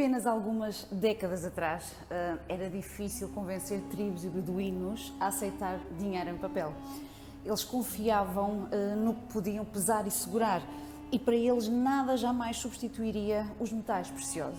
apenas algumas décadas atrás, era difícil convencer tribos e beduínos a aceitar dinheiro em papel. Eles confiavam no que podiam pesar e segurar, e para eles nada jamais substituiria os metais preciosos.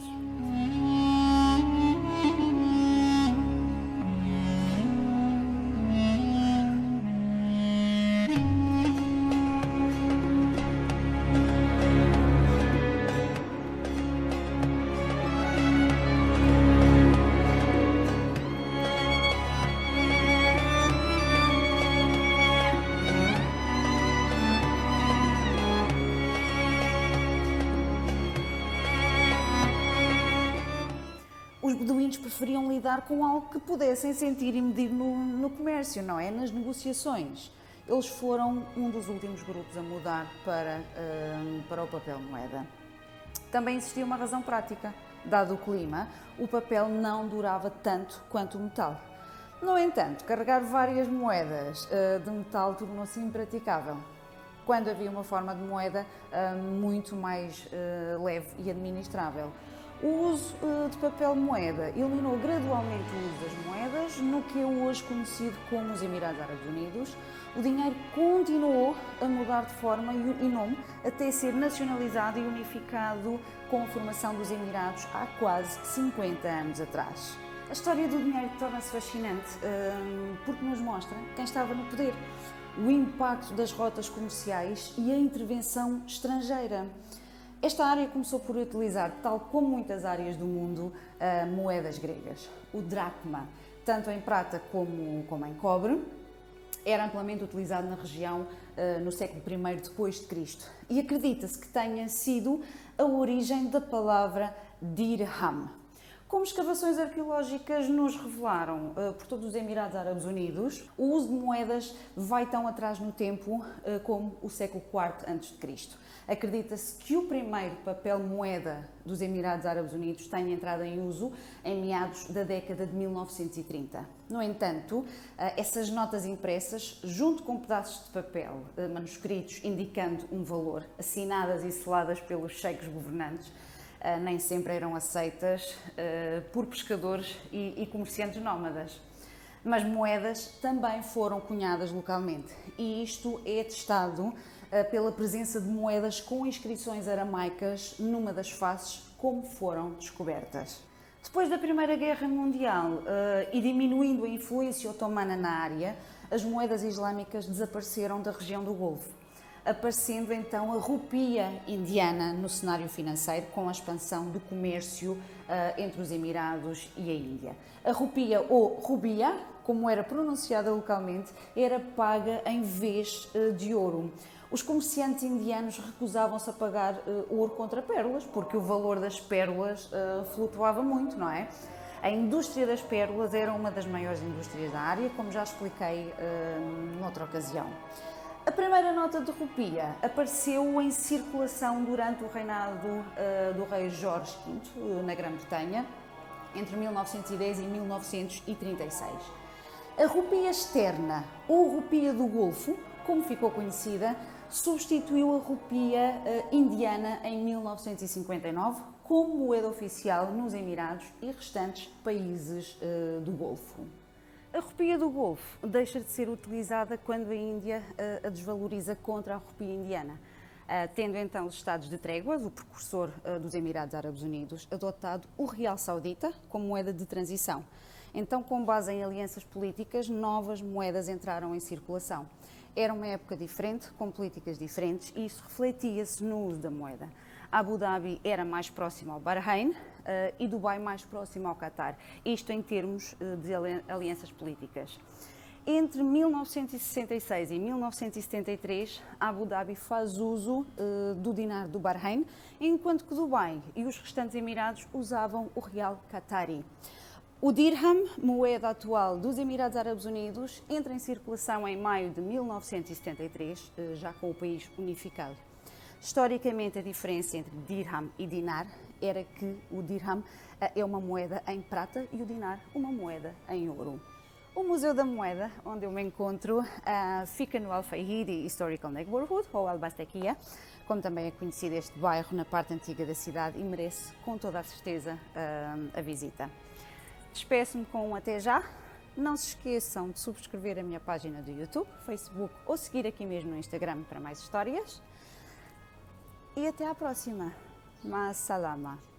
Os beduínos preferiam lidar com algo que pudessem sentir e medir no comércio, não é? Nas negociações. Eles foram um dos últimos grupos a mudar para o papel moeda. Também existia uma razão prática. Dado o clima, o papel não durava tanto quanto o metal. No entanto, carregar várias moedas de metal tornou-se impraticável, quando havia uma forma de moeda muito mais leve e administrável. O uso de papel moeda eliminou gradualmente o uso das moedas no que é hoje conhecido como os Emirados Árabes Unidos. O dinheiro continuou a mudar de forma e nome até ser nacionalizado e unificado com a formação dos Emirados há quase 50 anos atrás. A história do dinheiro torna-se fascinante porque nos mostra quem estava no poder, o impacto das rotas comerciais e a intervenção estrangeira. Esta área começou por utilizar, tal como muitas áreas do mundo, moedas gregas. O dracma, tanto em prata como em cobre, era amplamente utilizado na região no século I depois de Cristo. E acredita-se que tenha sido a origem da palavra dirham. Como escavações arqueológicas nos revelaram por todos os Emirados Árabes Unidos, o uso de moedas vai tão atrás no tempo como o século IV a.C. Acredita-se que o primeiro papel moeda dos Emirados Árabes Unidos tenha entrado em uso em meados da década de 1930. No entanto, essas notas impressas, junto com pedaços de papel manuscritos indicando um valor, assinadas e seladas pelos cheiques governantes, nem sempre eram aceitas por pescadores e comerciantes nómadas. Mas moedas também foram cunhadas localmente, e isto é atestado pela presença de moedas com inscrições aramaicas numa das faces como foram descobertas. Depois da Primeira Guerra Mundial e diminuindo a influência otomana na área, as moedas islâmicas desapareceram da região do Golfo, aparecendo então a rupia indiana no cenário financeiro com a expansão do comércio entre os Emirados e a Índia. A rupia, ou rubia, como era pronunciada localmente, era paga em vez de ouro. Os comerciantes indianos recusavam-se a pagar ouro contra pérolas, porque o valor das pérolas flutuava muito, não é? A indústria das pérolas era uma das maiores indústrias da área, como já expliquei noutra ocasião. A primeira nota de rupia apareceu em circulação durante o reinado do rei Jorge V, na Grã-Bretanha, entre 1910 e 1936. A rupia externa, ou rupia do Golfo, como ficou conhecida, substituiu a rupia indiana em 1959 como moeda oficial nos Emirados e restantes países do Golfo. A rupia do Golfo deixa de ser utilizada quando a Índia a desvaloriza contra a rupia indiana, tendo então os Estados de Trégua, o precursor dos Emirados Árabes Unidos, adotado o real saudita como moeda de transição. Então, com base em alianças políticas, novas moedas entraram em circulação. Era uma época diferente, com políticas diferentes, e isso refletia-se no uso da moeda. Abu Dhabi era mais próximo ao Bahrein e Dubai mais próximo ao Qatar, isto em termos de alianças políticas. Entre 1966 e 1973, Abu Dhabi faz uso do dinar do Bahrein, enquanto que Dubai e os restantes Emirados usavam o real qatari. O dirham, moeda atual dos Emirados Árabes Unidos, entra em circulação em maio de 1973, já com o país unificado. Historicamente, a diferença entre dirham e dinar era que o dirham é uma moeda em prata e o dinar uma moeda em ouro. O Museu da Moeda, onde eu me encontro, fica no Al-Fahidi Historical Neighborhood, ou Al-Bastequia, como também é conhecido este bairro na parte antiga da cidade, e merece com toda a certeza a visita. Despeço-me com um até já. Não se esqueçam de subscrever a minha página do YouTube, Facebook ou seguir aqui mesmo no Instagram para mais histórias. E até à próxima. Ma salama.